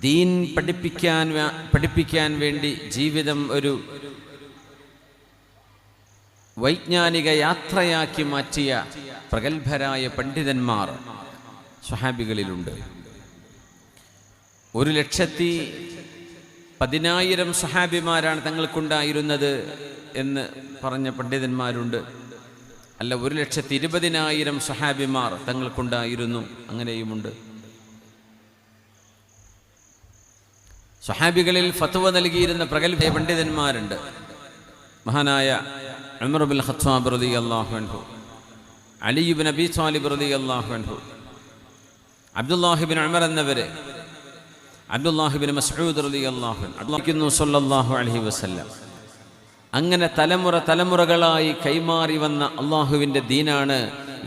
ദീൻ പഠിപ്പിക്കാൻ വേണ്ടി ജീവിതം ഒരു വൈജ്ഞാനിക യാത്രയാക്കി മാറ്റിയ പ്രഗത്ഭരായ പണ്ഡിതന്മാർ സ്വഹാബികളിലുണ്ട്. 1,10,000 സ്വഹാബിമാരാണ് തങ്ങൾക്കുണ്ടായിരുന്നത് എന്ന് പറഞ്ഞ പണ്ഡിതന്മാരുണ്ട്. അല്ല, 1,20,000 സ്വഹാബിമാർ തങ്ങൾക്കുണ്ടായിരുന്നു, അങ്ങനെയുമുണ്ട്. സ്വഹാബികളിൽ ഫത്വ നൽകിയിരുന്ന പ്രഗത്ഭ പണ്ഡിതന്മാരുണ്ട്. മഹാനായ ഉമർ ഇബ്നുൽ ഖത്താബ് റളിയല്ലാഹു അൻഹു, അലി ഇബ്നു അബീ ത്വാലിബ് റളിയല്ലാഹു അൻഹു, അബ്ദുല്ലാഹി ഇബ്നു ഉമർ എന്നവരെ, അബ്ദുല്ലാഹി ഇബ്നു മസ്ഊദ് റളിയല്ലാഹു അൻഹു സ്വല്ലല്ലാഹു അലൈഹി വസല്ലം. അങ്ങനെ തലമുറകളായി കൈമാറി വന്ന അള്ളാഹുവിൻ്റെ ദീനാണ്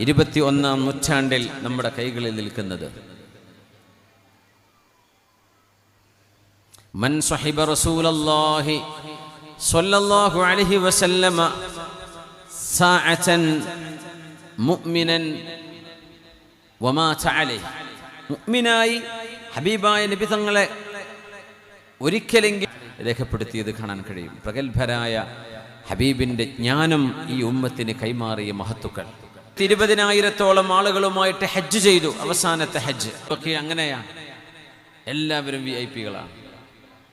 21-ാം നൂറ്റാണ്ടിൽ നമ്മുടെ കൈകളിൽ നിൽക്കുന്നത്. മൻ സ്വഹിബ റസൂലല്ലാഹി സ്വല്ലല്ലാഹു അലൈഹി വസല്ലമ സാഅതൻ മുഅ്മിനൻ വമാത അലൈഹി. മുഅ്മിനായി ഹബീബായ നബി തങ്ങളെ ഒരിക്കലെങ്കിലും രേഖപ്പെടുത്തിയത് കാണാൻ കഴിയും. പ്രഗത്ഭരായ ഹബീബിൻ്റെ ജ്ഞാനം ഈ ഉമ്മത്തിന് കൈമാറിയ മഹത്തുക്കൾ. 20,000-ഓളം ആളുകളുമായിട്ട് ഹജ്ജ് ചെയ്തു. അവസാനത്തെ ഹജ്ജ് ഒക്കെ അങ്ങനെയാണ്, എല്ലാവരും VIP-കളാണ്.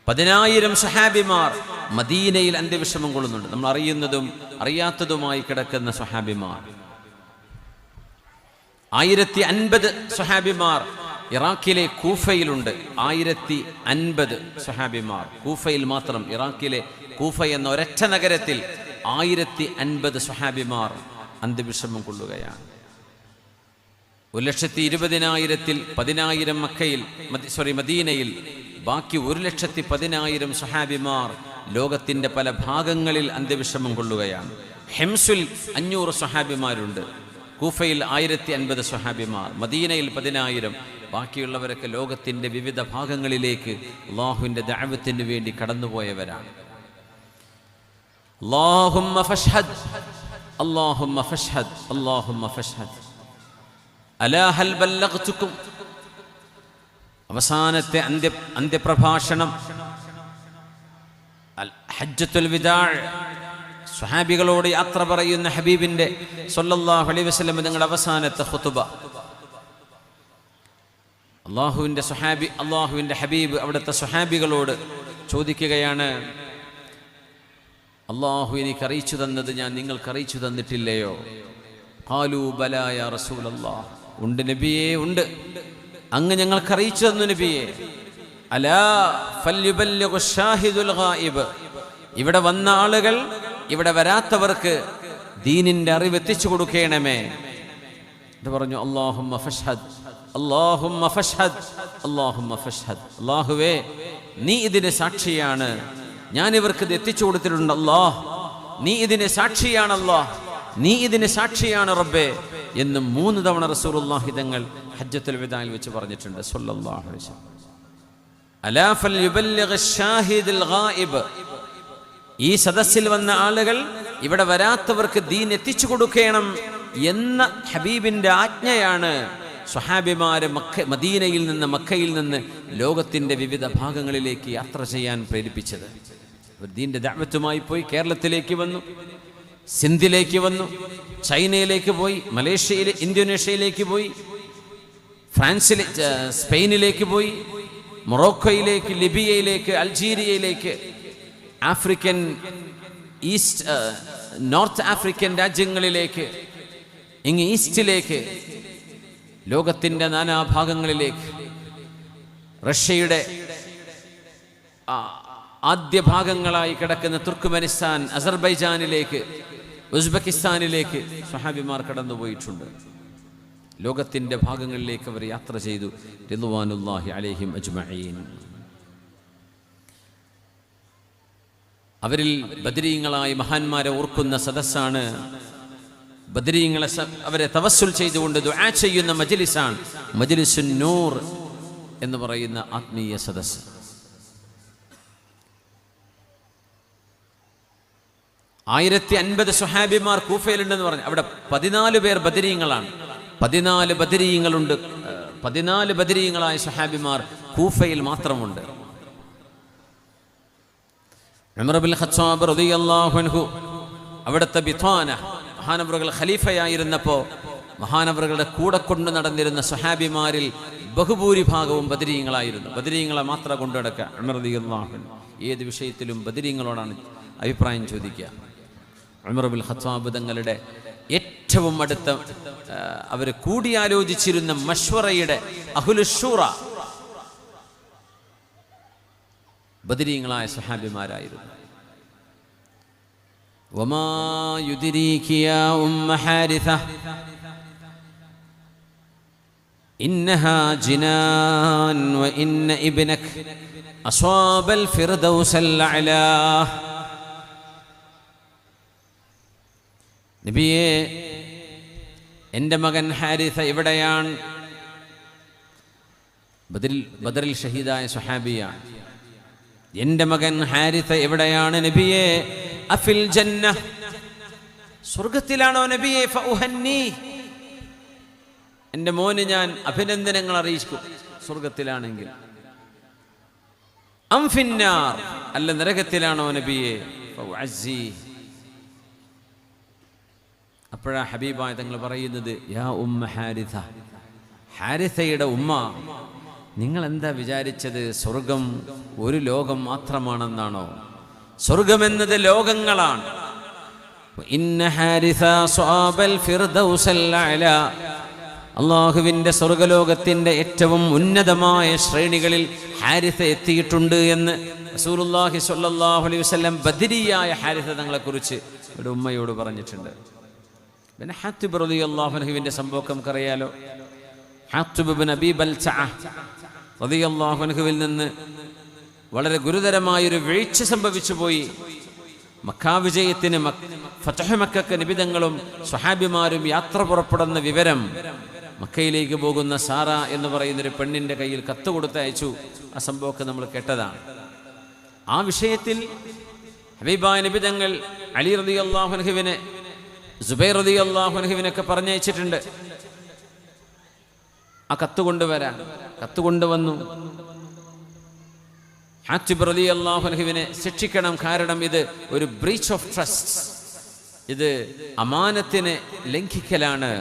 10,000 സ്വഹാബിമാർ മദീനയിൽ അന്ത്യവിഷമം കൊള്ളുന്നുണ്ട്. നമ്മൾ അറിയുന്നതും അറിയാത്തതുമായി കിടക്കുന്ന സ്വഹാബിമാർ. 1050 സ്വഹാബിമാർ ഇറാഖിലെ കൂഫയിലുണ്ട്. 1050 സ്വഹാബിമാർ കൂഫയിൽ മാത്രം. ഇറാഖിലെ കൂഫ എന്ന ഒരൊറ്റ നഗരത്തിൽ 1050 സ്വഹാബിമാർ അന്ത്യവിഷമം കൊള്ളുകയാണ്. 1,20,000-ൽ 10,000 മദീനയിൽ, ബാക്കി 1,10,000 സ്വഹാബിമാർ ലോകത്തിൻ്റെ പല ഭാഗങ്ങളിൽ അന്ത്യവിഷമം കൊള്ളുകയാണ്. ഹെംസുൽ 500 സ്വഹാബിമാരുണ്ട്. കൂഫയിൽ 1050 സ്വഹാബിമാർ, മദീനയിൽ 10,000. ബാക്കിയുള്ളവരൊക്കെ ലോകത്തിൻ്റെ വിവിധ ഭാഗങ്ങളിലേക്ക് അല്ലാഹുവിൻ്റെ ദഅവത്തിന് വേണ്ടി കടന്നുപോയവരാണ്. അല്ലാഹുമ്മ ഫഷ്ഹദ്, അല്ലാഹുമ്മ ഫഷ്ഹദ്, അല്ലാഹുമ്മ ഫഷ്ഹദ്. അലാ ഹൽ ബല്ലഗ്തുക്കും. അവസാനത്തെ അന്ത്യപ്രഭാഷണം, ഹജ്ജത്തുൽ വിദാ, സ്വഹാബികളോട് യാത്ര പറയുന്ന ഹബീബിൻ്റെ സ്വല്ലല്ലാഹു അലൈഹി വസല്ലം തങ്ങളുടെ അവസാനത്തെ ഖുതുബ. അള്ളാഹുവിൻ്റെ ഹബീബ് അവിടുത്തെ സ്വഹാബികളോട് ചോദിക്കുകയാണ്, അള്ളാഹു എനിക്ക് അറിയിച്ചു തന്നത് ഞാൻ നിങ്ങൾക്ക് അറിയിച്ചു തന്നിട്ടില്ലയോ? ഖാലൂ ബലാ യാ റസൂലല്ലാഹ്. ഉണ്ട് നബിയേ, ഉണ്ട്, അങ്ങ് ഞങ്ങൾക്ക് അറിയിച്ചു തന്നു നബിയേ. അലാ ഫൽയുബല്ലിഗു ഷാഹിദുൽ ഗായിബ്. ഇവിടെ വന്ന ആളുകൾ, ഇവിടെ വരാത്തവർക്ക് ദീനിൻ്റെ അറിവ് എത്തിച്ചു കൊടുക്കണമേ. ഇത് പറഞ്ഞു. അല്ലാഹുമ്മ ഫഷ്ഹദ്, അല്ലാഹുമ്മ ഫഷ്ഹദ്, അല്ലാഹുമ്മ ഫഷ്ഹദ്. അല്ലാഹുവേ, നീ ഇതിന് സാക്ഷിയാണ്, ഞാൻ ഇവർക്ക് ഇത് എത്തിച്ചു കൊടുത്തിട്ടുണ്ട്. അല്ലാഹ്, നീ ഇതിന് സാക്ഷിയാണ്. അല്ലാഹ്, നീ ഇതിന് സാക്ഷിയാണ് റബ്ബേ എന്ന് 3 തവണ റസൂലുള്ളാഹി തങ്ങൾ ഹജ്ജത്തുൽ വിദായിൽ വെച്ച് പറഞ്ഞിട്ടുണ്ട് സ്വല്ലല്ലാഹു അലൈഹി വസല്ലം. അലാ ഫൽയുബല്ലിഗ് ഷാഹിദുൽ ഗായിബ്. ഈ സദസ്സിൽ വന്ന ആളുകൾ, ഇവിടെ വരാത്തവർക്ക് ദീൻ എത്തിച്ചു കൊടുക്കണം എന്ന ഹബീബിൻ്റെ ആജ്ഞയാണ് സ്വഹാബിമാരെ മദീനയിൽ നിന്ന്, മക്കയിൽ നിന്ന് ലോകത്തിൻ്റെ വിവിധ ഭാഗങ്ങളിലേക്ക് യാത്ര ചെയ്യാൻ പ്രേരിപ്പിച്ചത്. ദീൻ്റെ ദഅവത്തുമായി പോയി. കേരളത്തിലേക്ക് വന്നു, സിന്ധിലേക്ക് വന്നു, ചൈനയിലേക്ക് പോയി, മലേഷ്യയിലെ, ഇന്തോനേഷ്യയിലേക്ക് പോയി, ഫ്രാൻസിലെ, സ്പെയിനിലേക്ക് പോയി, മൊറോക്കോയിലേക്ക്, ലിബിയയിലേക്ക്, അൾജീരിയയിലേക്ക്, ആഫ്രിക്കൻ, നോർത്ത് ആഫ്രിക്കൻ രാജ്യങ്ങളിലേക്ക്, ഇങ്ങ് ഈസ്റ്റിലേക്ക്, ലോകത്തിൻ്റെ നാനാഭാഗങ്ങളിലേക്ക്, റഷ്യയുടെ ആദ്യ ഭാഗങ്ങളായി കിടക്കുന്ന തുർക്ക്മെനിസ്ഥാൻ, അസർബൈജാനിലേക്ക്, ഉസ്ബെക്കിസ്ഥാനിലേക്ക് സ്വഹാബിമാർ കടന്നുപോയിട്ടുണ്ട്. ലോകത്തിൻ്റെ ഭാഗങ്ങളിലേക്ക് അവർ യാത്ര ചെയ്തു. റിദ്വാനുല്ലാഹി അലൈഹിം അജ്മഈൻ. അവരിൽ ബദരീങ്ങളായ മഹാന്മാരെ ഓർക്കുന്ന സദസ്സാണ്. ബദരീങ്ങളെ അവരെ തവസ്സുൽ ചെയ്തുകൊണ്ട് ദുആ ചെയ്യുന്ന മജ്ലിസാണ് മജ്ലിസുൻ നൂർ എന്ന് പറയുന്ന ആത്മീയ സദസ്സ്. ആയിരത്തി 50 സ്വഹാബിമാർ കൂഫയിലുണ്ടെന്ന് പറഞ്ഞു. അവിടെ 14 പേർ ബദരീങ്ങളാണ്. 14 ബദരീങ്ങളുണ്ട്. 14 ബദരീങ്ങളായ സ്വഹാബിമാർ കൂഫയിൽ മാത്രമുണ്ട്. ഉമർ ഇബ്നുൽ ഖത്താബ് റളിയല്ലാഹു അൻഹു അവിടുത്തെ ബിത്വാന മഹാനവറുകൾ ഖലീഫയായിരുന്നപ്പോൾ മഹാനവറുകളുടെ കൂടെ കൊണ്ടു നടന്നിരുന്ന സ്വഹാബിമാരിൽ ബഹുഭൂരിഭാഗവും ബദരീങ്ങളായിരുന്നു. ബദരീങ്ങളെ മാത്രം കൊണ്ടു നടക്കുക. ഉമർ റളിയല്ലാഹു അൻഹു ഏത് വിഷയത്തിലും ബദരീങ്ങളോടാണ് അഭിപ്രായം ചോദിക്കുക. ഉമർ ഇബ്നുൽ ഖത്താബ് തങ്ങളുടെ ഏറ്റവും അടുത്ത അവർ കൂടിയാലോചിച്ചിരുന്ന മശ്വറയുടെ അഹ്ലുശൂറ ബദരീങ്ങളായ സ്വഹാബിമാരായിരുന്നു. വമാ യുദ്രീകി യാ ഉമ്മ ഹാരിഥ ഇന്നഹാ ജിനാൻ വ ഇന്ന ഇബ്നക അസ്വാബൽ ഫിർദൗസൽ അഅലാ. നബിയേ, എൻ്റെ മകൻ ഹാരിഥ എവിടെയാണ്? ബദറിൽ ഷഹീദായ സ്വഹാബിയാണ്. എൻ്റെ മകൻ ഹാരിഥ എവിടെയാണ് നബിയേ? അഫിൽ ജന്ന, സ്വർഗത്തിലാണോ നബിയേ? ഫഉഹന്നി, എൻ്റെ മോന് ഞാൻ അഭിനന്ദനങ്ങൾ അറിയിക്കും സ്വർഗത്തിലാണെങ്കിൽ. അം ഫിന്നാർ, അല്ല നരകത്തിലാണോ നബിയേ? ഫഉഅസ്സി. അപ്പോഴാ ഹബീബായ തങ്ങൾ പറയുന്നത്, യാ ഉമ്മ ഹാരിഥ, ഹാരിഥയുടെ ഉമ്മ, നിങ്ങൾ എന്താ വിചാരിച്ചത് സ്വർഗം ഒരു ലോകം മാത്രമാണെന്നാണോ? സ്വർഗമെന്നത് ലോകങ്ങളാണ്. ഇന്ന ഹാരിഥ സ്വാബൽ ഫിർദൗസൽ അഅലാ, അല്ലാഹുവിൻ്റെ സ്വർഗലോകത്തിൻ്റെ ഏറ്റവും ഉന്നതമായ ശ്രേണികളിൽ ഹാരിഥ എത്തിയിട്ടുണ്ട് എന്ന് റസൂലുള്ളാഹി സ്വല്ലല്ലാഹു അലൈഹി വസല്ലം ബദരിയായ ഹാരിഥ തങ്ങളെക്കുറിച്ച് ഒരു ഉമ്മയോട് പറഞ്ഞിട്ടുണ്ട്. പിന്നെ ഹാത്തിബ് റളിയല്ലാഹു അൻഹുവിൻ്റെ സംഭവം നമുക്കറിയാലോ. ഹാത്തിബ് ഇബ്നു അബീ ബൽതഅ റളിയല്ലാഹു അൻഹുവിൽ നിന്ന് വളരെ ഗുരുതരമായൊരു വീഴ്ച സംഭവിച്ചു പോയി. മക്കാ വിജയത്തിന് ഫതഹ് മക്കക്ക് നിബിതങ്ങളും സ്വഹാബിമാരും യാത്ര പുറപ്പെടുന്ന വിവരം മക്കയിലേക്ക് പോകുന്ന സാറ എന്ന് പറയുന്നൊരു പെണ്ണിൻ്റെ കയ്യിൽ കത്ത് കൊടുത്തയച്ചു. ആ സംഭവമൊക്കെ നമ്മൾ കേട്ടതാണ്. ആ വിഷയത്തിൽ ഹബീബായ നിബിതങ്ങൾ അലി റളിയല്ലാഹു അൻഹുവിനെ, സുബൈർ റളിയല്ലാഹു അൻഹുവിനൊക്കെ പറഞ്ഞയച്ചിട്ടുണ്ട് ആ കത്ത് കൊണ്ടുവരാൻ. കത്ത് കൊണ്ടുവന്നു. ഹാത്തിബ് റളിയല്ലാഹു അൻഹുവിനെ ശിക്ഷിക്കണം, കാരണം ഇത് ഒരു ബ്രീച്ച് ഓഫ് ട്രസ്റ്റ്, ഇത് അമാനത്തിനെ ലംഘിക്കലാണ്.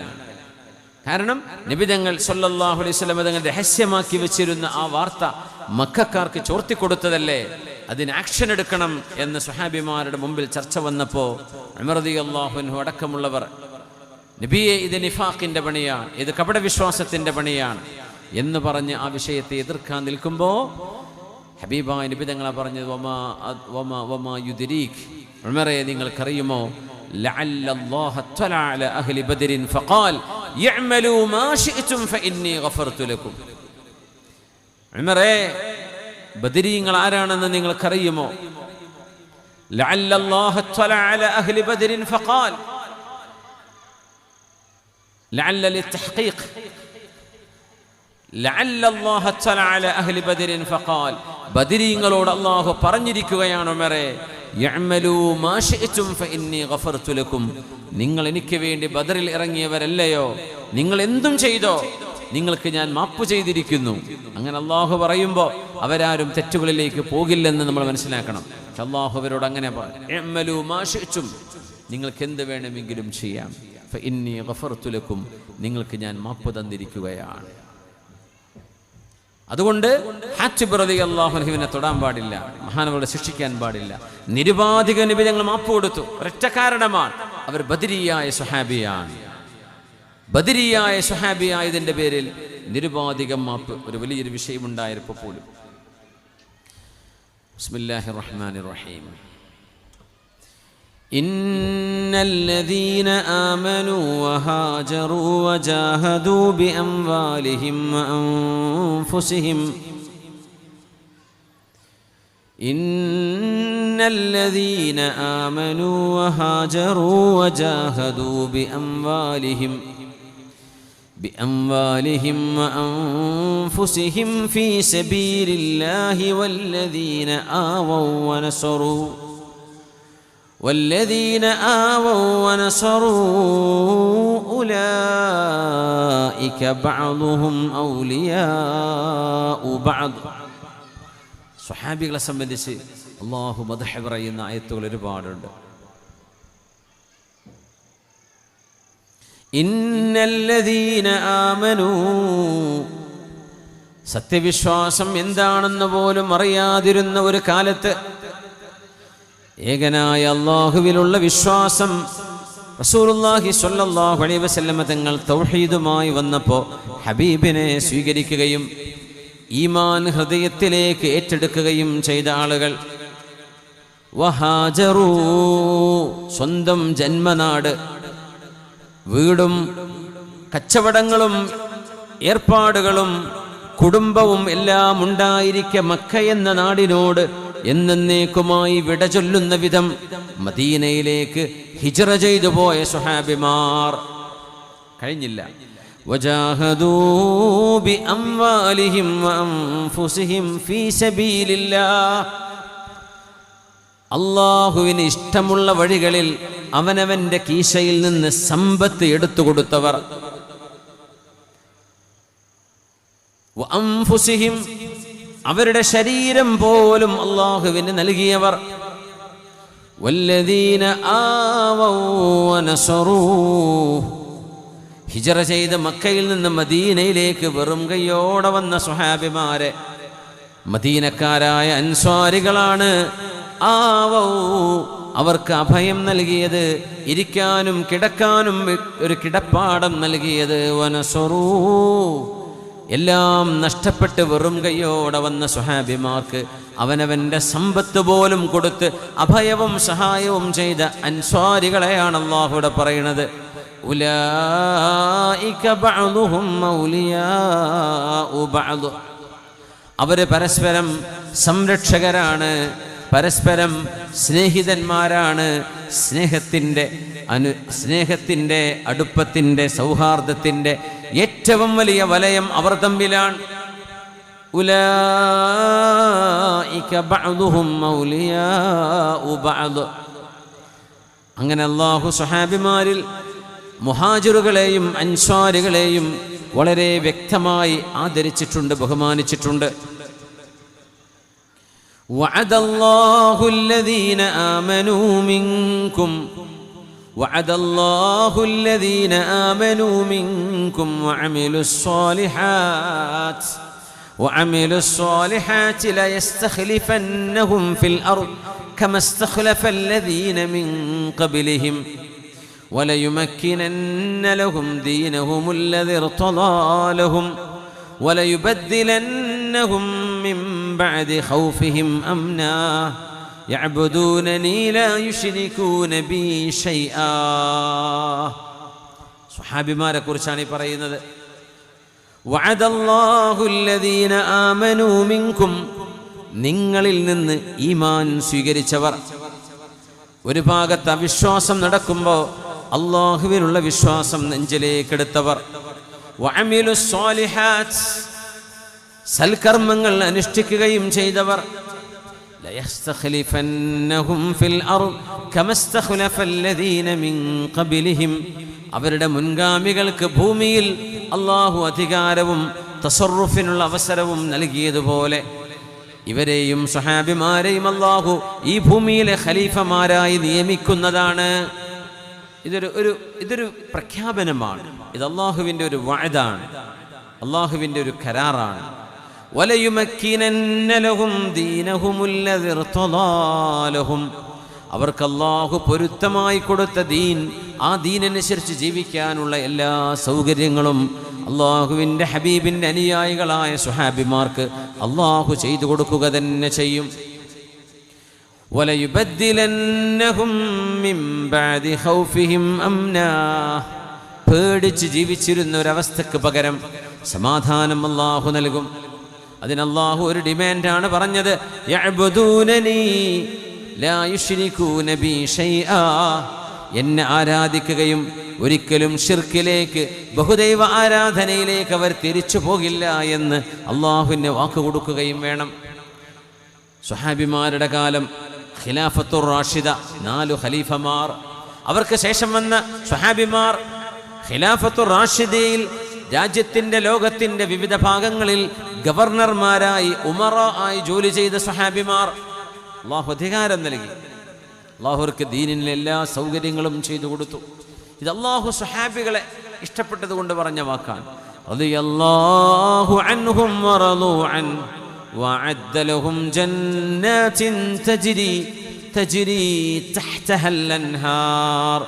കാരണം നബിതങ്ങൾ സല്ലല്ലാഹു അലൈഹി വസല്ലം തങ്ങൾ രഹസ്യമാക്കി വെച്ചിരുന്ന ആ വാർത്ത മക്കക്കാർക്ക് ചോർത്തിക്കൊടുത്തതല്ലേ, അതിന് ആക്ഷൻ എടുക്കണം എന്ന് സ്വഹാബിമാരുടെ മുമ്പിൽ ചർച്ച വന്നപ്പോൾ ഉമർ റളിയല്ലാഹു അൻഹു അടക്കമുള്ളവർ, നബിയെ ഇത് നിഫാഖിന്റെ പണിയാണ്, ഇത് കപടവിശ്വാസത്തിന്റെ പണിയാണ് എന്ന് പറഞ്ഞ് ആ വിഷയത്തെ എതിർക്കാൻ നിൽക്കുമ്പോൾ ഹബീബായ നബി തങ്ങളെ പറഞ്ഞത്, വമാ യുദ്രീക്, ഉമറേ നിങ്ങൾക്കറിയുമോ, ലഅല്ലല്ലാഹ തഅല അലാ അഹ്ലി ബദരിൻ ഫഖാൽ യഅമലൂ മാ ശിഅ്തും ഫഇന്നി ഗഫർതു ലക്കും. ഉമറേ, ബദരീങ്ങൾ ആരാണെന്ന് നിങ്ങൾക്കറിയുമോ? ലഅല്ലല്ലാഹ തഅല അലാ അഹ്ലി ബദരിൻ ഫഖാൽ, ലഅല്ല ലിത്തഹ്ഖീഖ്, ലഅല്ലല്ലാഹ തഅല അലാ അഹ്ലി ബദരിൻ ഫഖാൽ, ബദരീങ്ങളോട് അല്ലാഹു പറഞ്ഞിരിക്കുകയാണ്, ഉമറേ, യഅമലൂ മാ ശിഅ്തും ഫഇന്നി ഗഫർതു ലക്കും, നിങ്ങൾ എനിക്ക് വേണ്ടി ബദറിൽ ഇറങ്ങിയവരല്ലയോ, നിങ്ങൾ എന്തും ചെയ്തോ, നിങ്ങൾക്ക് ഞാൻ മാപ്പ് ചെയ്തിരിക്കുന്നു. അങ്ങനെ അല്ലാഹു പറയുമ്പോൾ അവരാരും തെറ്റുകളിലേക്ക് പോകില്ലെന്ന് നമ്മൾ മനസ്സിലാക്കണം. അല്ലാഹു അവരോട് അങ്ങനെ പറഞ്ഞു, യഅമലൂ മാ ശിഅ്തും, നിങ്ങൾക്ക് എന്ത് വേണമെങ്കിലും ചെയ്യാം, ഫഇന്നി ഗഫർതു ലക്കും, നിങ്ങൾക്ക് ഞാൻ മാപ്പ് തന്നിരിക്കുകയാണ്. അതുകൊണ്ട് ഹാത്തിബ് റളിയല്ലാഹു അൻഹുവിനെ തൊടാൻ പാടില്ല, മഹാനവരുടെ ശിക്ഷിക്കാൻ പാടില്ല. നിരുപാധിക നബി ഞങ്ങൾ മാപ്പ് കൊടുത്തു. ഒരൊറ്റ കാരണമാണ്, അവർ ബദരിയായ സ്വഹാബിയാണ്. ബദരിയായ സ്വഹാബിയായതിൻ്റെ പേരിൽ നിരുപാധികം മാപ്പ് ഒരു വലിയൊരു വിഷയമുണ്ടായപ്പോൾ പോലും. ബിസ്മില്ലാഹിർ റഹ്മാനിർ റഹീം. ഇന്നല്ലദീന ആമനൂ വഹാജറൂ വജാഹദൂ ബിഅംവാലിഹിം വഅൻഫുസിഹിം ഇന്നല്ലദീന ആമനൂ വഹാജറൂ വജാഹദൂ ബിഅംവാലിഹിം വഅൻഫുസിഹിം ഫീ സബീലില്ലാഹി വല്ലദീന ആവൂ വനസറൂ വല്ലദീന ആവൗ വനസറൂ ഉലൈക ബഅദുഹും ഔലിയാഉ ബഅദ്. സ്വഹാബികളെ സംബന്ധിച്ച് അല്ലാഹു മദ്ഹ് പറയുന്ന ആയത്തുകൾ ഒരുപാടുണ്ട്. ഇന്നല്ലദീന ആമനൂ, സത്യവിശ്വാസം എന്താണെന്ന് പോലും അറിയാതിരുന്ന ഒരു കാലത്ത് ഏകനായ അല്ലാഹുവിലുള്ള വിശ്വാസം റസൂലുള്ളാഹി സ്വല്ലല്ലാഹു അലൈഹി വസല്ലം തങ്ങൾ തൗഹീദുമായി വന്നപ്പോൾ ഹബീബിനെ സ്വീകരിക്കുകയും ഈമാൻ ഹൃദയത്തിലേക്ക് ഏറ്റെടുക്കുകയും ചെയ്ത ആളുകൾ, വഹാജറൂ, സ്വന്തം ജന്മനാട്, വീടും കച്ചവടങ്ങളും ഏർപ്പാടുകളും കുടുംബവും എല്ലാം ഉണ്ടായിരിക്കെ മക്ക എന്ന നാടിനോട് എന്നേക്കുമായി വിട ചൊല്ലുന്ന വിധം മദീനയിലേക്ക് ഹിജ്റ ചെയ്തു പോയ സ്വഹാബിമാർ കഴിഞ്ഞില്ല. വജാഹദൂ ബിഅംവാലിഹിം വഅൻഫുസിഹിം ഫീ സബീലില്ലാഹ്, അല്ലാഹുവിന് ഇഷ്ടമുള്ള വഴികളിൽ അവനവന്റെ കീശയിൽ നിന്ന് സമ്പത്ത് എടുത്തു കൊടുത്തവർ, വഅൻഫുസിഹിം, അവരുടെ ശരീരം പോലും അല്ലാഹുവിന് നൽകിയവർ, വല്ലദീന ആവൗ വനസറൂ, ഹിജ്റ ചെയ്ത് മക്കയിൽ നിന്ന് മദീനയിലേക്ക് വെറും കൈയോടെ വന്ന സ്വഹാബിമാരെ മദീനക്കാരായ അൻസ്വാരികളാണ്. ആവൗ, അവർക്ക് അഭയം നൽകിയത്, ഇരിക്കാനും കിടക്കാനും ഒരു കിടപ്പാടം നൽകിയത്. വനസറൂ, എല്ലാം നഷ്ടപ്പെട്ട് വെറും കൈയോടെ വന്ന സ്വഹാബിമാർക്ക് അവനവൻ്റെ സമ്പത്ത് പോലും കൊടുത്ത് അഭയവും സഹായവും ചെയ്ത അൻസ്വാരികളെയാണ് അല്ലാഹുവിടെ പറയുന്നത്. ഉലൈക ബഅദുഹും ഔലിയാഉ ബഅദ്, അവര് പരസ്പരം സംരക്ഷകരാണ്, പരസ്പരം സ്നേഹിതന്മാരാണ്. സ്നേഹത്തിൻ്റെ അടുപ്പത്തിൻ്റെ സൗഹാർദ്ദത്തിൻ്റെ ഏറ്റവും വലിയ വലയം അവർ തമ്മിലാണ്. ഉലൈക ബഅദുഹും ഔലിയാഉ ബഅദ്. അങ്ങനെ അല്ലാഹു സ്വഹാബിമാരിൽ മുഹാജിറുകളെയും അൻസ്വാരികളെയും വളരെ വ്യക്തമായി ആദരിച്ചിട്ടുണ്ട്, ബഹുമാനിച്ചിട്ടുണ്ട്. وعد الله الذين آمنوا منكم وعد الله الذين آمنوا منكم وعملوا الصالحات ليستخلفنهم في الأرض كما استخلف الذين من قبلهم وليمكنن لهم دينهم الذي ارتضى لهم وليبدلنهم من بعد خوفهم أمنا يعبدونني لا يشركون بي شيئا. സ്വഹാബിമാരെ കുറിച്ചാണ് പറയുന്നത്. വഅദ അല്ലാഹു അല്ലദീന ആമനൂ മിൻകും, നിങ്ങളിൽ നിന്ന് ഈമാൻ സ്വീകരിച്ചവർ. ഒരു ഭാഗത്ത് അവിശ്വാസം നടക്കുമ്പോൾ അല്ലാഹുവിനുള്ള വിശ്വാസം നെഞ്ചിലേക്കെടുത്തവർ. വഅമിലു സ്വാലിഹാത്ത്, സൽക്കർമ്മങ്ങൾ അനുഷ്ഠിക്കുകയും ചെയ്തവർ. ലയസ്തഖ്ലിഫന്നഹും ഫിൽ അർദ് കമസ്തഖ്ലഫല്ലദീന മിൻ ഖബ്ലിഹിം, അവരുടെ മുൻഗാമികൾക്ക് ഭൂമിയിൽ അല്ലാഹു അധികാരവും തസറുഫിനുള്ള അവസരവും നൽകിയതുപോലെ ഇവരെയും സ്വഹാബിമാരെയും അല്ലാഹു ഈ ഭൂമിയിലെ ഖലീഫമാരായി നിയമിക്കുന്നതാണ്. ഇതൊരു പ്രഖ്യാപനമാണ്. ഇത് അല്ലാഹുവിൻ്റെ ഒരു വഅദാണ്, അല്ലാഹുവിൻ്റെ ഒരു കരാറാണ്. വലയുമക്കിനന്ന ലഹും ദീനഹുമുല്ലദി ഇർതദാ ലഹും, അവർക്ക് അല്ലാഹു പൊരുത്തമായി കൊടുത്ത ദീൻ, ആ ദീനനുസരിച്ച് ജീവിക്കാനുള്ള എല്ലാ സൗകര്യങ്ങളും അല്ലാഹുവിൻ്റെ ഹബീബിൻ്റെ അനുയായികളായ സ്വഹാബിമാർക്ക് അല്ലാഹു ചെയ്തു കൊടുക്കുക തന്നെ ചെയ്യും. വലയുബദ്ദിലന്നഹും മിൻ ബഅദി ഖൗഫിഹിം അംനാ, പേടിച്ച് ജീവിച്ചിരുന്ന ഒരവസ്ഥക്ക് പകരം സമാധാനം അല്ലാഹു നൽകും. അതിന് അല്ലാഹു ഒരു ഡിമാൻഡാണ് പറഞ്ഞത്. യഅ്ബുദൂനനി ലാ യുശ്രികൂന ബി ഷൈആ, എന്നെ ആരാധിക്കുകയും ഒരിക്കലും ഷിർക്കിലേക്ക്, ബഹുദൈവ ആരാധനയിലേക്ക് അവർ തിരിച്ചു പോകില്ല എന്ന് അല്ലാഹുവിന് വാക്ക് കൊടുക്കുകയും വേണം. സ്വഹാബിമാരുടെ കാലം, ഖിലാഫത്തുർ റാഷിദ, 4 ഖലീഫമാർ, അവർക്ക് ശേഷം വന്ന സ്വഹാബിമാർ. ഖിലാഫത്തുർ റാഷിദയിൽ രാജ്യത്തിൻ്റെ ലോകത്തിൻ്റെ വിവിധ ഭാഗങ്ങളിൽ ഗവർണർമാരായി ഉമറായി ജോലി ചെയ്ത സ്വഹാബിമാർ. അള്ളാഹു അധികാരം നൽകി, അള്ളാഹുർക്ക് ദീനിലെ എല്ലാ സൗകര്യങ്ങളും ചെയ്തു കൊടുത്തു. ഇത് അള്ളാഹു സ്വഹാബികളെ ഇഷ്ടപ്പെട്ടത് കൊണ്ട് പറഞ്ഞ വാക്കാണ്. റളിയല്ലാഹു അൻഹും വറളൂ അൻ വഅദ്ദ ലഹും ജന്നാത്തിൻ തജ്രി തഹ്തഹൽ അൻഹാർ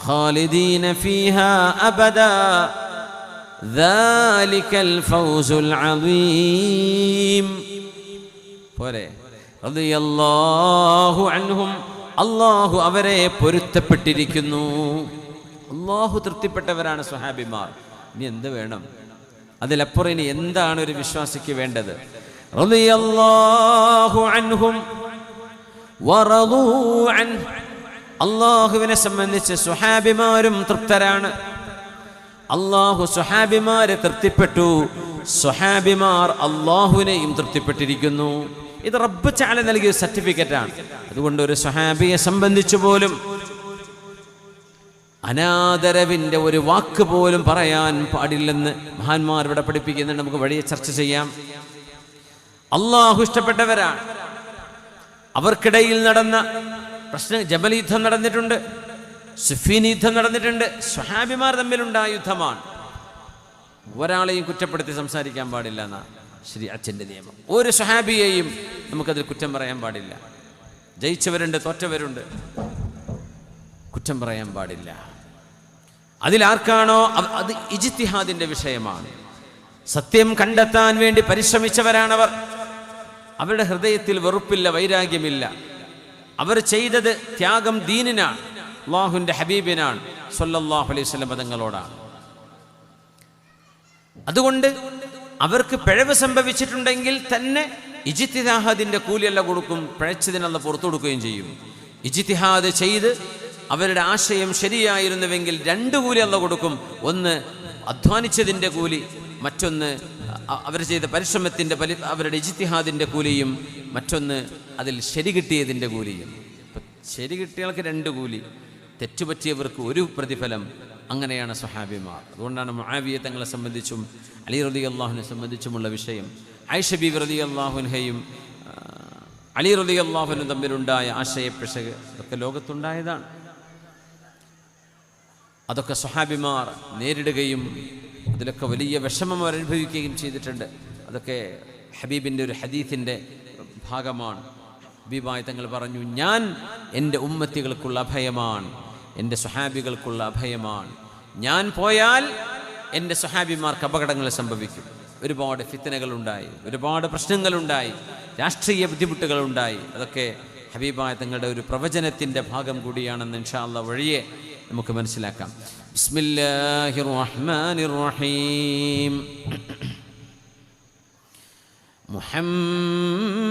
ഖാലിദീന ഫീഹാ അബദാ ദാലികൽ ഫൗസുൽ അളീം. പോരെ? റളിയല്ലാഹു അൻഹും, അള്ളാഹു അവരെ പൊരുത്തപ്പെട്ടിരിക്കുന്നു. അള്ളാഹു തൃപ്തിപ്പെട്ടവരാണ് സ്വഹാബിമാർ. ഇനി എന്ത് വേണം? അതിലപ്പുറം ഇനി എന്താണ് ഒരു വിശ്വാസിക്ക് വേണ്ടത്? റളിയല്ലാഹു അൻഹും വറളൂ അൻഹു. അള്ളാഹുവിനെ സംബന്ധിച്ച് സ്വഹാബിമാരും തൃപ്തരാണ്. അള്ളാഹു സ്വഹാബിമാരെ തൃപ്തിപ്പെട്ടു, സ്വഹാബിമാർ അള്ളാഹുവിനെയും തൃപ്തിപ്പെട്ടിരിക്കുന്നു. ഇത് റബ്ബ് തആല നൽകിയ സർട്ടിഫിക്കറ്റാണ്. അതുകൊണ്ട് ഒരു സ്വഹാബിയെ സംബന്ധിച്ചു പോലും അനാദരവിൻ്റെ ഒരു വാക്ക് പോലും പറയാൻ പാടില്ലെന്ന് മഹാന്മാർ ഇവിടെ പഠിപ്പിക്കുന്നുണ്ട്. നമുക്ക് വഴിയെ ചർച്ച ചെയ്യാം. അള്ളാഹു ഇഷ്ടപ്പെട്ടവരാണ്. അവർക്കിടയിൽ നടന്ന ജബൽ യുദ്ധം നടന്നിട്ടുണ്ട്, സിഫീൻ യുദ്ധം നടന്നിട്ടുണ്ട്. സ്വഹാബിമാർ തമ്മിലുണ്ടായ യുദ്ധമാണ്. ഒരാളെയും കുറ്റപ്പെടുത്തി സംസാരിക്കാൻ പാടില്ല എന്നാണ് ശരീഅത്തിന്റെ നിയമം. ഒരു സ്വഹാബിയെയും നമുക്കതിൽ കുറ്റം പറയാൻ പാടില്ല. ജയിച്ചവരുണ്ട്, തോറ്റവരുണ്ട്, കുറ്റം പറയാൻ പാടില്ല. അതിലാർക്കാണോ അത് ഇജ്തിഹാദിന്റെ വിഷയമാണ്. സത്യം കണ്ടെത്താൻ വേണ്ടി പരിശ്രമിച്ചവരാണവർ. അവരുടെ ഹൃദയത്തിൽ വെറുപ്പില്ല, വൈരാഗ്യമില്ല. അവർ ചെയ്തത് ത്യാഗം ദീനിനാണ്, അല്ലാഹുവിൻ്റെ ഹബീബിനാണ് സ്വല്ലല്ലാഹു അലൈഹി വസല്ലം പദങ്ങളോടാണ്. അതുകൊണ്ട് അവർക്ക് പിഴവ് സംഭവിച്ചിട്ടുണ്ടെങ്കിൽ തന്നെ ഇജ്തിഹാദിന്റെ കൂലിയല്ല കൊടുക്കും, പിഴച്ചതിനുള്ള പുറത്തു കൊടുക്കുകയും ചെയ്യും. ഇജ്തിഹാദ് ചെയ്ത് അവരുടെ ആശയം ശരിയായിരുന്നുവെങ്കിൽ 2 കൂലി അല്ല കൊടുക്കും. ഒന്ന് അധ്വാനിച്ചതിൻ്റെ കൂലി, മറ്റൊന്ന് അവർ ചെയ്ത പരിശ്രമത്തിൻ്റെ അവരുടെ ഇജ്തിഹാദിൻ്റെ കൂലിയും, മറ്റൊന്ന് അതിൽ ശരി കിട്ടിയതിൻ്റെ കൂലിയും. ശരി കിട്ടിയവർക്ക് 2 കൂലി, തെറ്റുപറ്റിയവർക്ക് 1 പ്രതിഫലം. അങ്ങനെയാണ് സ്വഹാബിമാർ. അതുകൊണ്ടാണ് മുആവിയ തങ്ങളെ സംബന്ധിച്ചും അലി റളിയല്ലാഹുവിനെ സംബന്ധിച്ചുമുള്ള വിഷയം, ആയിഷ ബീവി റളിയല്ലാഹു അൻഹയും അലി റളിയല്ലാഹുവിനും തമ്മിലുണ്ടായ ആശയപ്പിശക് ഒക്കെ ലോകത്തുണ്ടായതാണ്. അതൊക്കെ സ്വഹാബിമാർ നേരിടുകയും അതിലൊക്കെ വലിയ വിഷമം അവർ അനുഭവിക്കുകയും ചെയ്തിട്ടുണ്ട്. അതൊക്കെ ഹബീബിൻ്റെ ഒരു ഹദീസിൻ്റെ ഭാഗമാണ്. ഹബീബായ തങ്ങൾ പറഞ്ഞു, ഞാൻ എൻ്റെ ഉമ്മത്തികൾക്കുള്ള അഭയമാണ്, എൻ്റെ സ്വഹാബികൾക്കുള്ള അഭയമാണ്. ഞാൻ പോയാൽ എൻ്റെ സ്വഹാബിമാർക്ക് അപകടങ്ങൾ സംഭവിക്കും. ഒരുപാട് ഫിത്നകളുണ്ടായി, ഒരുപാട് പ്രശ്നങ്ങളുണ്ടായി, രാഷ്ട്രീയ ബുദ്ധിമുട്ടുകളുണ്ടായി. അതൊക്കെ ഹബീബായ തങ്ങളുടെ ഒരു പ്രവചനത്തിൻ്റെ ഭാഗം കൂടിയാണെന്ന് ഇൻഷാ അല്ലാഹ് വഴിയെ നമുക്ക് മനസ്സിലാക്കാം. ബിസ്മില്ലാഹിർ റഹ്മാനിർ റഹീം. മുഹമ്മദുർ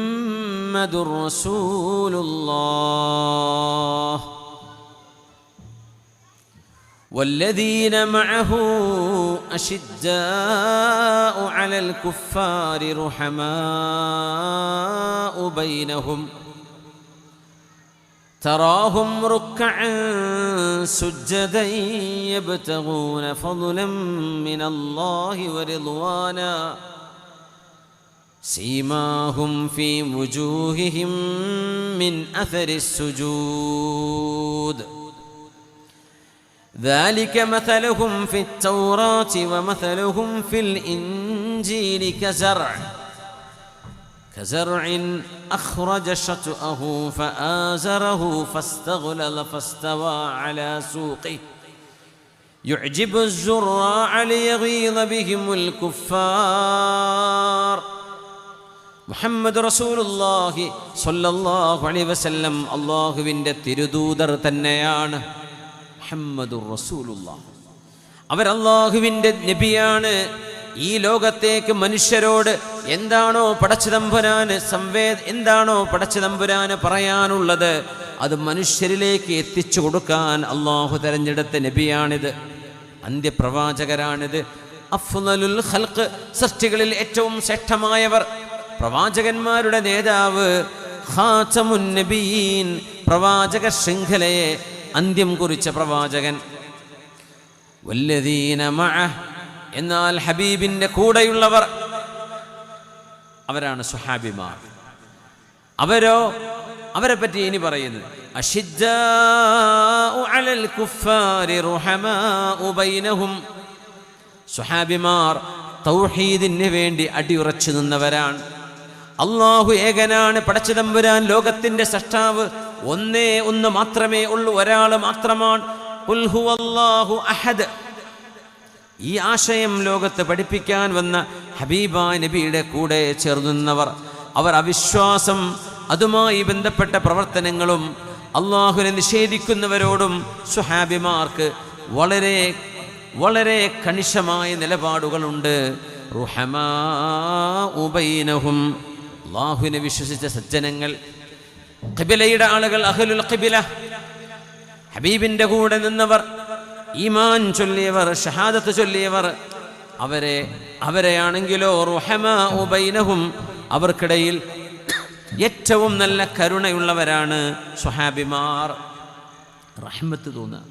റസൂലുള്ളാഹ് والذين معه أشداء على الكفار رحماء بينهم تراهم ركعا سجدا يبتغون فضلا من الله ورضوانا سيماهم في وجوههم من أثر السجود ذلك مثلهم في التوراة ومثلهم في الإنجيل كزرع أخرج شطأه فآزره فاستغلظ فاستوى على سوقه يعجب الزراع ليغيظ بهم الكفار. മുഹമ്മദ് റസൂലുള്ളാഹി സ്വല്ലല്ലാഹു അലൈഹി വസല്ലം അല്ലാഹുവിൻ്റെ തിരുദൂതർ തന്നെയാണ്. മുഹമ്മദുർ റസൂലുള്ളാഹ്, അവർ അല്ലാഹുവിൻ്റെ നബിയാണ്. ഈ ലോകത്തേക്ക് മനുഷ്യരോട് എന്താണോ പടച്ചതമ്പുരാന് പറയാനുള്ളത് അത് മനുഷ്യരിലേക്ക് എത്തിച്ചു കൊടുക്കാൻ അല്ലാഹു തെരഞ്ഞെടുത്ത നബിയാണിത്, അന്ത്യപ്രവാചകരാണിത്. അഫ്ളലുൽ ഖൽഖ്, സൃഷ്ടികളിൽ ഏറ്റവും ശ്രേഷ്ഠമായവർ, പ്രവാചകന്മാരുടെ നേതാവ് ഖാതമുൻ നബിയീൻ, പ്രവാചക ശൃംഖലയെ അന്ത്യം കുറിച്ച പ്രവാചകൻ. വല്ലദീന മഅഹ്, എന്നാൽ ഹബീബിൻ്റെ കൂടെയുള്ളവർ അവരാണ് സുഹാബിമാർ. അവരെ പറ്റി ഇനി പറയുന്നത് അഷിദ്ദാഉ അലൽ കുഫാരി റുഹമാഉ ബൈനഹും. സുഹാബിമാർ തൗഹീദിന് വേണ്ടി അടിയുറച്ചു നിന്നവരാണ്. അല്ലാഹു ഏകനാണ്, പടച്ചതമ്പുരാൻ ലോകത്തിന്റെ സൃഷ്ടാവ് ഒന്നേ ഒന്ന് മാത്രമേ ഉള്ളൂ, ഒരാൾ മാത്രമാണ്. ഖുൽ ഹുവല്ലാഹു അഹദ്. ഈ ആശയം ലോകത്ത് പഠിപ്പിക്കാൻ വന്ന ഹബീബായ നബിയുടെ കൂടെ ചേർന്നവർ, അവർ അവിശ്വാസം അതുമായി ബന്ധപ്പെട്ട പ്രവർത്തനങ്ങളും അള്ളാഹുവിനെ നിഷേധിക്കുന്നവരോടും സുഹാബിമാർക്ക് വളരെ വളരെ കണിശമായ നിലപാടുകളുണ്ട്. റുഹമാഉ ബൈനഹും, അള്ളാഹുവിനെ വിശ്വസിച്ച സജ്ജനങ്ങൾ, ഖിബിലയുടെ ആളുകൾ, അഹ്ലുൽ ഖിബില, ഹബീബിൻ്റെ കൂടെ നിന്നവർ, ഈമാൻ ചൊല്ലിയവർ, ഷഹാദത്ത് ചൊല്ലിയവർ, അവരെയാണെങ്കിലോ റുഹമാഉ ബൈനഹും, അവർക്കിടയിൽ ഏറ്റവും നല്ല കരുണയുള്ളവരാണ് സ്വഹാബിമാർ. റഹ്മത്ത് തോന്നുക,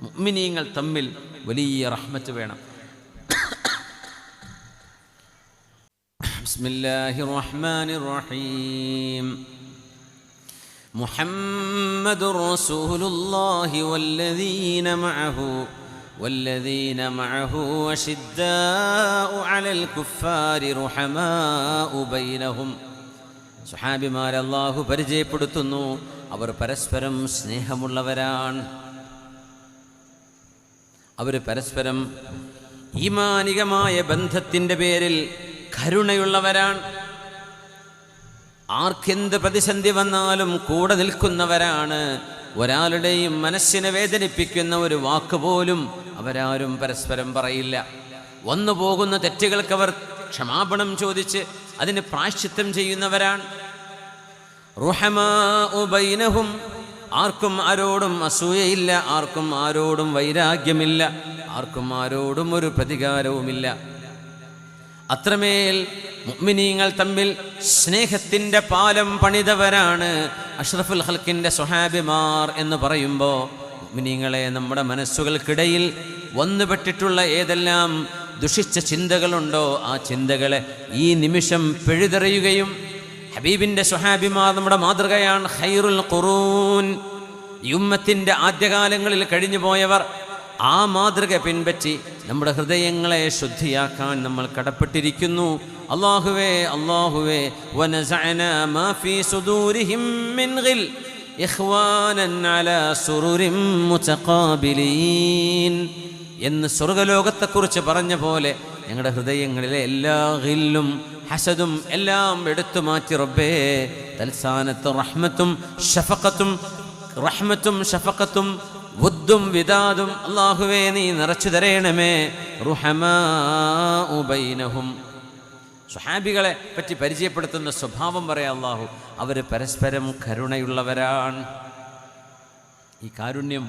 മുഅ്മിനീങ്ങൾ തമ്മിൽ വലിയ റഹ്മത്ത് വേണം. ബിസ്മില്ലാഹിർ റഹ്മാനിർ റഹീം. മുഹമ്മദുർ റസൂലുള്ളാഹി വല്ലദീന മഅഹു അഷിദ്ദാഉ അലൽ കുഫാരി റുഹമാഉ ബൈനഹും. സുഹാബിമാരെ അല്ലാഹു പരിചയപ്പെടുത്തുന്നു, അവർ പരസ്പരം സ്നേഹമുള്ളവരാണ്. അവർ പരസ്പരം ഈമാനികമായ ബന്ധത്തിൻ്റെ പേരിൽ കരുണയുള്ളവരാണ്. ആർക്കെന്ത് പ്രതിസന്ധി വന്നാലും കൂടെ നിൽക്കുന്നവരാണ്. ഒരാളുടെയും മനസ്സിനെ വേദനിപ്പിക്കുന്ന ഒരു വാക്ക് പോലും അവരാരും പരസ്പരം പറയില്ല. വന്നു പോകുന്ന തെറ്റുകൾക്ക് അവർ ക്ഷമാപണം ചോദിച്ച് അതിന് പ്രായശ്ചിത്തം ചെയ്യുന്നവരാണ്. റുഹമാഉ ബൈനഹും, ആർക്കും ആരോടും അസൂയയില്ല, ആർക്കും ആരോടും വൈരാഗ്യമില്ല, ആർക്കും ആരോടും ഒരു പ്രതികാരവുമില്ല. അത്രമേൽ മുഅ്മിനീങ്ങൾ തമ്മിൽ സ്നേഹത്തിൻ്റെ പാലം പണിതവരാണ് അഷ്റഫുൽ ഖൽക്കിൻ്റെ സ്വഹാബിമാർ എന്ന് പറയുമ്പോൾ, മുഅ്മിനീങ്ങളെ, നമ്മുടെ മനസ്സുകൾക്കിടയിൽ വന്നുപെട്ടിട്ടുള്ള ഏതെല്ലാം ദുഷിച്ച ചിന്തകളുണ്ടോ ആ ചിന്തകളെ ഈ നിമിഷം പിഴുതെറിയുകയും, ഹബീബിൻ്റെ സ്വഹാബിമാർ നമ്മുടെ മാതൃകയാണ്. ഖൈറുൽ ഖുറൂൻ, ഈ ഉമ്മത്തിൻ്റെ ആദ്യകാലങ്ങളിൽ കഴിഞ്ഞു പോയവർ, ആ മാതൃക പിൻപറ്റി നമ്മുടെ ഹൃദയങ്ങളെ ശുദ്ധിയാക്കാൻ നമ്മൾ കടപ്പെട്ടിരിക്കുന്നു. അല്ലാഹുവേ അല്ലാഹുവേ വനസഅനാ മാ ഫീ സുദൂരിഹിം മിൻ ഗിൽ ഇഖ്വാനൻ അലാ സുറുരിൻ മുതഖാബിലീൻ എന്ന് സ്വർഗ്ഗലോകത്തെക്കുറിച്ച് പറഞ്ഞ പോലെ ഞങ്ങളുടെ ഹൃദയങ്ങളിലെ എല്ലാ ഗില്ലും ഹസദും എല്ലാം എടുത്തു മാറ്റി റബ്ബേ, തൽസാനത്ത് റഹ്മത്തും ഷഫഖത്തും വുദ്ദും വിദാദും അല്ലാഹുവേ നീ നിറച്ചു തരേണമേ. റുഹമാഉ ബൈനഹും, സ്വഹാബികളെ പറ്റി പരിചയപ്പെടുത്തുന്ന സ്വഭാവം പറയാം അല്ലാഹു, അവർ പരസ്പരം കരുണയുള്ളവരാണ്. ഈ കാരുണ്യം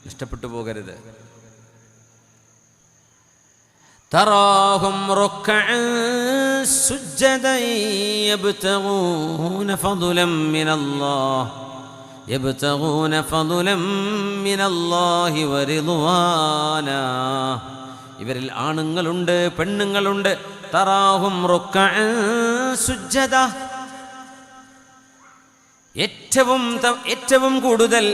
നഷ്ടപ്പെട്ടു പോകരുത്. തറാഹും റുക്അൻ സുജ്ജദൻ യബ്തഗൂന ഫദ്ലൻ മിനല്ലാഹി വറിദ്വാനാ. ഇവരിൽ ആണുങ്ങളുണ്ട്, പെണ്ണുങ്ങളുണ്ട്. തറാഹും റുക്അൻ സുജ്ജദ, ഏറ്റവും കൂടുതൽ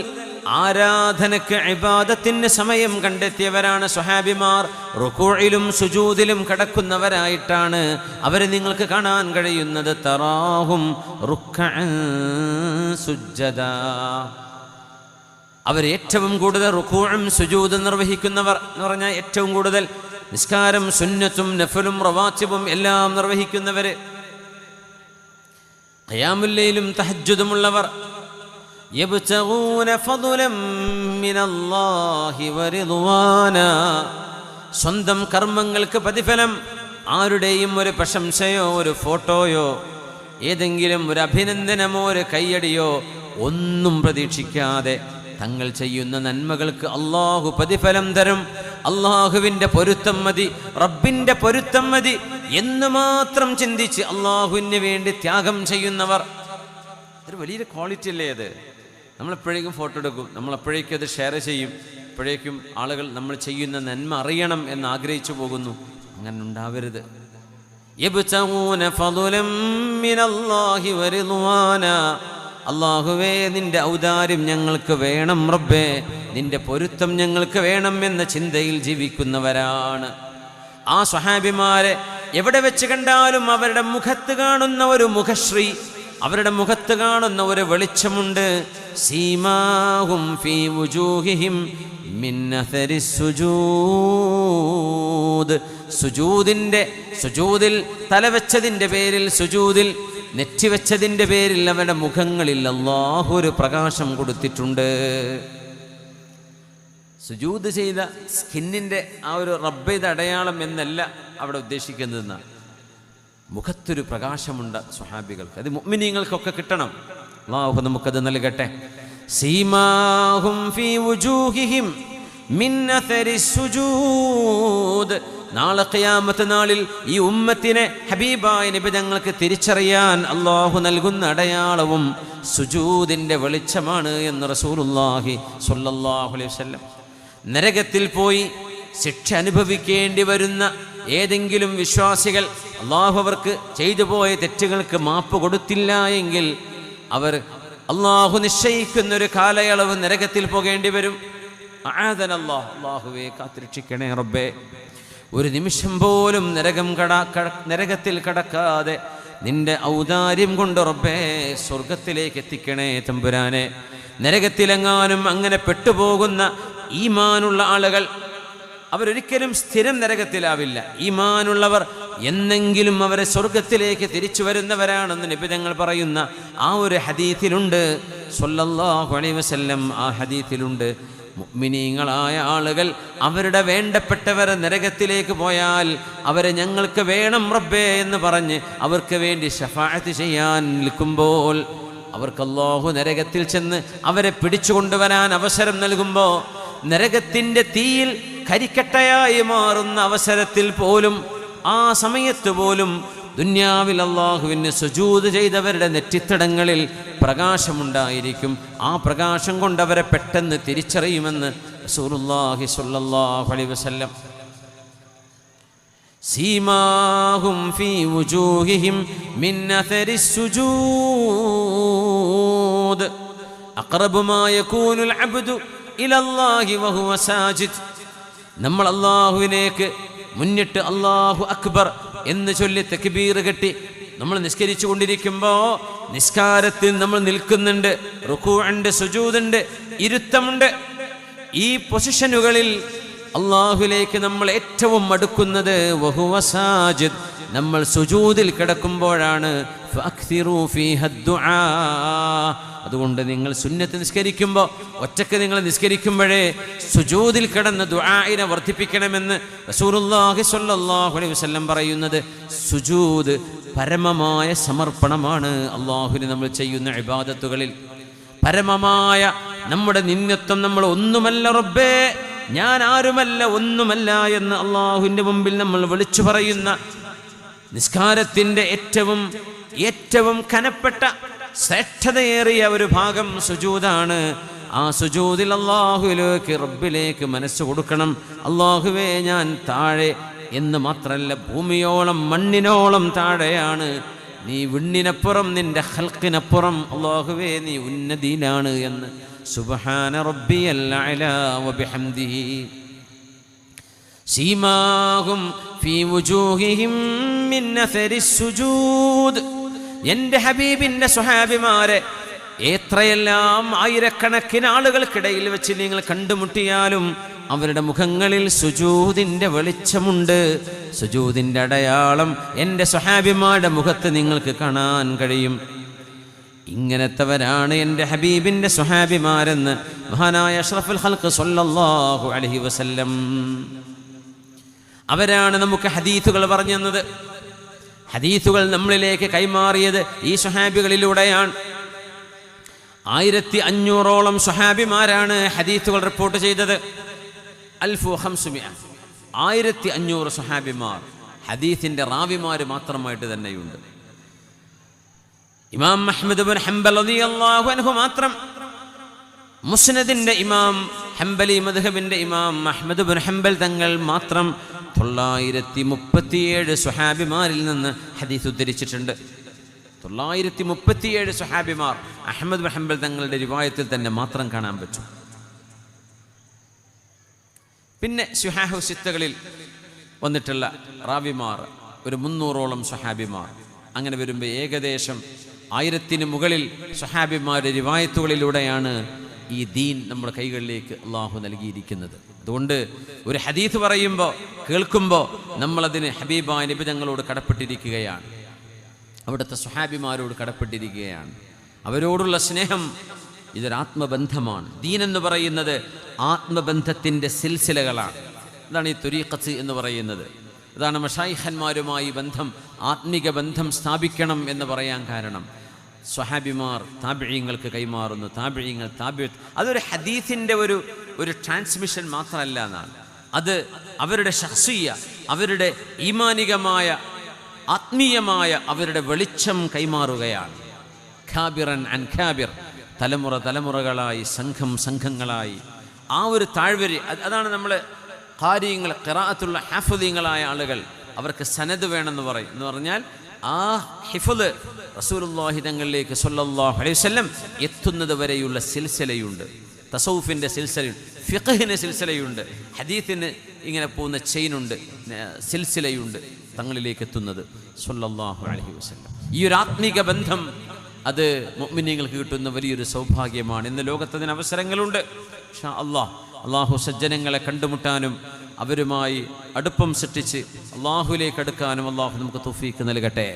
ആരാധനയ്ക്ക് ഇബാദത്തിന് സമയം കണ്ടെത്തിയവരാണ് സ്വഹാബിമാർ. റുകൂഇലും സുജൂദിലും കിടക്കുന്നവരായിട്ടാണ് അവരെ നിങ്ങൾക്ക് കാണാൻ കഴിയുന്നത്. തറാഹും റുക്അൻ സുജ്ജദ, അവർ ഏറ്റവും കൂടുതൽ റുകൂഉം സുജൂദും നിർവഹിക്കുന്നവർ എന്ന് പറഞ്ഞാൽ ഏറ്റവും കൂടുതൽ നിസ്കാരം, സുന്നത്തും നഫലും റവാത്തിബും എല്ലാം നിർവഹിക്കുന്നവർ, ഖിയാമുൽ ലൈലും തഹജ്ജുദുമുള്ളവർ. യബ്തഗൂന ഫദ്ലൻ മിനല്ലാഹി വറിദ്വാനാ, സ്വന്തം കർമ്മങ്ങൾക്ക് പ്രതിഫലം, ആരുടെയും ഒരു പ്രശംസയോ ഒരു ഫോട്ടോയോ ഏതെങ്കിലും ഒരു അഭിനന്ദനമോ ഒരു കയ്യടിയോ ഒന്നും പ്രതീക്ഷിക്കാതെ തങ്ങൾ ചെയ്യുന്ന നന്മകൾക്ക് അള്ളാഹു പ്രതിഫലം തരും. അള്ളാഹുവിൻ്റെ പൊരുത്തം മതി, റബ്ബിൻ്റെ പൊരുത്തം മതി എന്ന് മാത്രം ചിന്തിച്ച് അള്ളാഹുവിന് വേണ്ടി ത്യാഗം ചെയ്യുന്നവർ. അതൊരു വലിയൊരു ക്വാളിറ്റി അല്ലേ അത്? നമ്മളെപ്പോഴേക്കും ഫോട്ടോ എടുക്കും, നമ്മളെപ്പോഴേക്കും അത് ഷെയർ ചെയ്യും, എപ്പോഴേക്കും ആളുകൾ നമ്മൾ ചെയ്യുന്ന നന്മ അറിയണം എന്ന് ആഗ്രഹിച്ചു പോകുന്നു. അങ്ങനെ ഉണ്ടാവരുത്. യബ്തഗൂന ഫളലം മിനല്ലാഹി വറിദ്വാന, അല്ലാഹുവേ നിന്റെ ഔദാര്യം ഞങ്ങൾക്ക് വേണം റബ്ബേ, നിന്റെ പൊരുത്തം ഞങ്ങൾക്ക് വേണം എന്ന ചിന്തയിൽ ജീവിക്കുന്നവരാണ്. ആ സ്വഹാബിമാരെ എവിടെ വെച്ച് കണ്ടാലും അവരുടെ മുഖത്ത് കാണുന്ന ഒരു മുഖശ്രീ, അവരുടെ മുഖത്ത് കാണുന്ന ഒരു വെളിച്ചമുണ്ട്. സീമാഹും ഫീ വുജൂഹിഹിം മിൻ അഥരി സുജൂദ്, സുജൂദിൽ തലവെച്ചതിൻ്റെ പേരിൽ, സുജൂദിൽ നെറ്റിവെച്ചതിൻ്റെ പേരിൽ അവരുടെ മുഖങ്ങളിൽ അല്ലാഹു ഒരു പ്രകാശം കൊടുത്തിട്ടുണ്ട്. സുജൂദ് ചെയ്ത സ്കിന്നിൻ്റെ ആ ഒരു റബ്ബ് ചെയ്ത അടയാളം എന്നല്ല അവിടെ ഉദ്ദേശിക്കുന്നതെന്ന്. മുഖത്തൊരു പ്രകാശമുണ്ട് സ്വഹാബികൾക്ക്, അത് മുഅ്മിനീങ്ങൾക്കൊക്കെ കിട്ടണം. അല്ലാഹു നമുക്കത് നൽകട്ടെ. സീമാഹും ഫീ വുജൂഹിഹിം മിൻ അഥരി സുജൂദ്, നാളെ ഖിയാമത്ത് നാളിൽ ഈ ഉമ്മത്തിനെ ഹബീബായ നബി ഞങ്ങൾക്ക് തിരിച്ചറിയാൻ അല്ലാഹു നൽകുന്ന അടയാളവും സുജൂദിൻ്റെ വെളിച്ചമാണ് എന്ന് റസൂലുള്ളാഹി സ്വല്ലല്ലാഹു അലൈഹി വസല്ലം. നരകത്തിൽ പോയി ശിക്ഷ അനുഭവിക്കേണ്ടി വരുന്ന ഏതെങ്കിലും വിശ്വാസികൾ അല്ലാഹു അവർക്ക് ചെയ്തു പോയ തെറ്റുകൾക്ക് മാപ്പ് കൊടുത്തില്ല എങ്കിൽ അവർ അല്ലാഹു നിശ്ചയിക്കുന്നൊരു കാലയളവ് നരകത്തിൽ പോകേണ്ടി വരും. അല്ലാഹുവേ കാത്തുരക്ഷിക്കണേ റബ്ബേ. ഒരു നിമിഷം പോലും നരകത്തിൽ കടക്കാതെ നിന്റെ ഔദാര്യം കൊണ്ട് റബ്ബേ സ്വർഗത്തിലേക്ക് എത്തിക്കണേ തമ്പുരാനെ. നരകത്തിലെങ്ങാനും അങ്ങനെ പെട്ടുപോകുന്ന ഈമാനുള്ള ആളുകൾ അവരൊരിക്കലും സ്ഥിരം നരകത്തിലാവില്ല. ഈമാനുള്ളവർ എന്നെങ്കിലും അവരെ സ്വർഗത്തിലേക്ക് തിരിച്ചു വരുന്നവരാണെന്ന് നബി തങ്ങൾ പറയുന്ന ആ ഒരു ഹദീസിലുണ്ട് സ്വല്ലല്ലാഹു അലൈഹി വസല്ലം. ആ ഹദീസിലുണ്ട് മുഅ്മിനീങ്ങളായ ആളുകൾ അവരുടെ വേണ്ടപ്പെട്ടവരെ നരകത്തിലേക്ക് പോയാൽ അവരെ ഞങ്ങൾക്ക് വേണം റബ്ബേ എന്ന് പറഞ്ഞ് അവർക്ക് വേണ്ടി ശഫാഅത്ത് ചെയ്യാൻ നിൽക്കുമ്പോൾ അവർക്ക് അല്ലാഹു നരകത്തിൽ ചെന്ന് അവരെ പിടിച്ചു കൊണ്ടുവരാൻ അവസരം നൽകുമ്പോൾ നരകത്തിൻ്റെ തീയിൽ കരിക്കട്ടയായി മാറുന്ന അവസരത്തിൽ പോലും, ആ സമയത്ത് പോലും ദുന്യാവിൽ അല്ലാഹുവിന് സുജൂദ് ചെയ്തവരുടെ നെറ്റിത്തടങ്ങളിൽ പ്രകാശമുണ്ടായിരിക്കും. ആ പ്രകാശം കൊണ്ടവരെ പെട്ടെന്ന് തിരിച്ചറിയുമെന്ന് റസൂലുള്ളാഹി സ്വല്ലല്ലാഹു അലൈഹി വസല്ലം. സീമാഹും ഫീ വുജൂഹിഹിം മിൻ അഥരി സുജൂദ് അഖറബു മാ യകൂനുൽ അബ്ദു ഇലല്ലാഹി വഹുവ സാജിദ്. നമ്മൾ അല്ലാഹുവിനേക്ക് മുന്നിട്ട് അല്ലാഹു അക്ബർ എന്ന് ചൊല്ലി തക്ബീർ കെട്ടി നമ്മൾ നിസ്കരിച്ചു കൊണ്ടിരിക്കുമ്പോൾ നിസ്കാരത്തിൽ നമ്മൾ നിൽക്കുന്നുണ്ട്, റുകൂഉണ്ട്, സുജൂദുണ്ട്, ഇരുത്തമുണ്ട്. ഈ പൊസിഷനുകളിൽ അല്ലാഹുവിലേക്ക് നമ്മൾ ഏറ്റവും അടുക്കുന്നത് വഹുവ സാജിദ്, നമ്മൾ സുജൂദിൽ കിടക്കുമ്പോഴാണ്. ഫഅക്തിറൂ ഫീഹ ദുആ, അതുകൊണ്ട് നിങ്ങൾ സുന്നത്ത് നിസ്കരിക്കുമ്പോൾ ഒറ്റക്ക് നിങ്ങൾ നിസ്കരിക്കുമ്പോഴേ സുജൂദിൽ കിടന്ന് ദുആഇനെ വർദ്ധിപ്പിക്കണമെന്ന് റസൂലുള്ളാഹി സ്വല്ലല്ലാഹു അലൈഹി വസല്ലം പറയുന്നത്. സുജൂദ് പരമമായ സമർപ്പണമാണ് അല്ലാഹുവിന് നമ്മൾ ചെയ്യുന്ന ഇബാദത്തുകളിൽ. പരമമായ നമ്മുടെ നിന്യത്വം, നമ്മൾ ഒന്നുമല്ല റബ്ബേ, ഞാൻ ആരുമല്ല, ഒന്നുമല്ല എന്ന് അല്ലാഹുവിൻ്റെ മുമ്പിൽ നമ്മൾ വിളിച്ചു പറയുന്ന നിസ്കാരത്തിൻ്റെ ഏറ്റവും കനപ്പെട്ട ശ്രേഷ്ഠതയേറിയ ഒരു ഭാഗം സുജൂദാണ്. ആ സുജൂദിൽ അല്ലാഹുവിലേക്ക്, റബ്ബിലേക്ക് മനസ്സ് കൊടുക്കണം. അല്ലാഹുവേ ഞാൻ താഴെ എന്ന് മാത്രമല്ല, ഭൂമിയോളം മണ്ണിനോളം താഴെയാണ്. നീ വിണ്ണിനപ്പുറം, നിന്റെ ഖൽഖിനപ്പുറം അല്ലാഹുവേ നീ ഉന്നതിയിലാണ് എന്ന്. സുബ്ഹാന റബ്ബിയൽ അഅ്ലാ വബിഹംദിഹി. സീമാഹും ഫീ വുജൂഹിഹിം മിൻ അഥരി സുജൂദ്. എൻ്റെ ഹബീബിൻ്റെ സ്വഹാബിമാരെ എത്രയെല്ലാം ആയിരക്കണക്കിന് ആളുകൾക്കിടയിൽ വെച്ച് നിങ്ങൾ കണ്ടുമുട്ടിയാലും അവരുടെ മുഖങ്ങളിൽ സുജൂദിൻ്റെ വെളിച്ചമുണ്ട്. സുജൂദിൻ്റെ അടയാളം എൻ്റെ സ്വഹാബിമാരുടെ മുഖത്ത് നിങ്ങൾക്ക് കാണാൻ കഴിയും. ഇങ്ങനത്തെവരാണ് എൻ്റെ ഹബീബിൻ്റെ സ്വഹാബിമാരെന്ന് മഹാനായ അഷ്റഫുൽ ഖൽഖ് സ്വല്ലല്ലാഹു അലൈഹി വസല്ലം. അവരാണ് നമുക്ക് ഹദീസുകൾ പറഞ്ഞു തന്നത്. ഹദീസുകൾ നമ്മളിലേക്ക് കൈമാറിയത് ഈ സ്വഹാബികളിലൂടെയാണ്. 1500ഓളം സ്വഹാബിമാരാണ് ഹദീസുകൾ റിപ്പോർട്ട് ചെയ്തത്. 1500 സ്വഹാബിമാർ ഹദീസിൻ്റെ റാവിമാർ മാത്രമായിട്ട് തന്നെയുണ്ട്. ഇമാം അഹ്മദ് ബിൻ ഹംബൽ റളിയല്ലാഹു അൻഹു മാത്രം, മുസ്നദിന്റെ ഇമാം, ഹംബലി മദ്ഹബിന്റെ ഇമാം അഹ്മദ് ബിൻ ഹംബൽ തങ്ങൾ മാത്രം 937 സ്വഹാബിമാരിൽ നിന്ന് ഹദീസ് ഉദ്ധരിച്ചിട്ടുണ്ട്. 937 സ്വഹാബിമാർ അഹ്മദ് ബിൻ ഹംബൽ തങ്ങളുടെ റിവായത്തിൽ തന്നെ മാത്രം കാണാൻ പറ്റും. പിന്നെ സുഹാഹു സിത്തകളിൽ വന്നിട്ടുള്ള റാവിമാർ ഒരു 300ഓളം സ്വഹാബിമാർ. അങ്ങനെ വരുമ്പോൾ ഏകദേശം 1000-ന് മുകളിൽ സ്വഹാബിമാരുടെ റിവായത്തുകളിലൂടെയാണ് ഈ ദീൻ നമ്മുടെ കൈകളിലേക്ക് അള്ളാഹു നൽകിയിരിക്കുന്നത്. അതുകൊണ്ട് ഒരു ഹദീസ് പറയുമ്പോൾ, കേൾക്കുമ്പോൾ നമ്മളതിന് ഹബീബായ നബി തങ്ങളോട് കടപ്പെട്ടിരിക്കുകയാണ്, അവിടുത്തെ സ്വഹാബിമാരോട് കടപ്പെട്ടിരിക്കുകയാണ്. അവരോടുള്ള സ്നേഹം ഇതൊരാത്മബന്ധമാണ്. ദീൻ എന്ന് പറയുന്നത് ആത്മബന്ധത്തിൻ്റെ സിൽസിലകളാണ്. അതാണ് ഈ ത്വരീഖത്ത് എന്ന് പറയുന്നത്. അതാണ് മശായിഖന്മാരുമായി ബന്ധം, ആത്മിക ബന്ധം സ്ഥാപിക്കണം എന്ന് പറയാൻ കാരണം. സ്വഹാബിമാർ താബിഈങ്ങൾക്ക് കൈമാറുന്നു, താബിഈങ്ങൾ അതൊരു ഹദീസിൻ്റെ ഒരു ട്രാൻസ്മിഷൻ മാത്രമല്ല എന്നാണ്. അത് അവരുടെ ശഖ്സിയ്യ, അവരുടെ ഈമാനികമായ ആത്മീയമായ അവരുടെ വെളിച്ചം കൈമാറുകയാണ്. ഖാബിറൻ അൻ ഖാബിർ, തലമുറ തലമുറകളായി, സംഘങ്ങളായി ആ ഒരു താഴ്വരി. അതാണ് നമ്മൾ ഖാരിയങ്ങൾ, ഖിറാഅത്തുള്ള ഹാഫിളീങ്ങളായ ആളുകൾ, അവർക്ക് സനദ് വേണമെന്ന് പറയും. എന്ന് പറഞ്ഞാൽ ആ ഹിഫ്ള് റസൂലുള്ളാഹി തങ്ങളിലേക്ക് സ്വല്ലല്ലാഹു അലൈഹി വസല്ലം എത്തുന്നത് വരെയുള്ള സിൽസിലയുണ്ട്. തസൗഫിൻ്റെ സിൽസിലയുണ്ട്, ഫിഖ്ഹിന് സിൽസിലയുണ്ട്, ഹദീസിന് ഇങ്ങനെ പോകുന്ന ചെയിനുണ്ട്, സിൽസിലയുണ്ട് തങ്ങളിലേക്ക് എത്തുന്നത് സ്വല്ലല്ലാഹു അലൈഹി വസല്ലം. ഈ ഒരു ആത്മീക ബന്ധം അത് മുഅ്മിനീങ്ങൾക്ക് കിട്ടുന്ന വലിയൊരു സൗഭാഗ്യമാണ്. ഇന്ന് ലോകത്തതിന് അവസരങ്ങളുണ്ട്. ഇൻഷാ അള്ളാഹു സജ്ജനങ്ങളെ കണ്ടുമുട്ടാനും അവരുമായി അടുപ്പം സൃഷ്ടിച്ച് അള്ളാഹുവിലേക്ക് അടുക്കാനും അള്ളാഹു നമുക്ക് തൗഫീഖ് നൽകട്ടെ.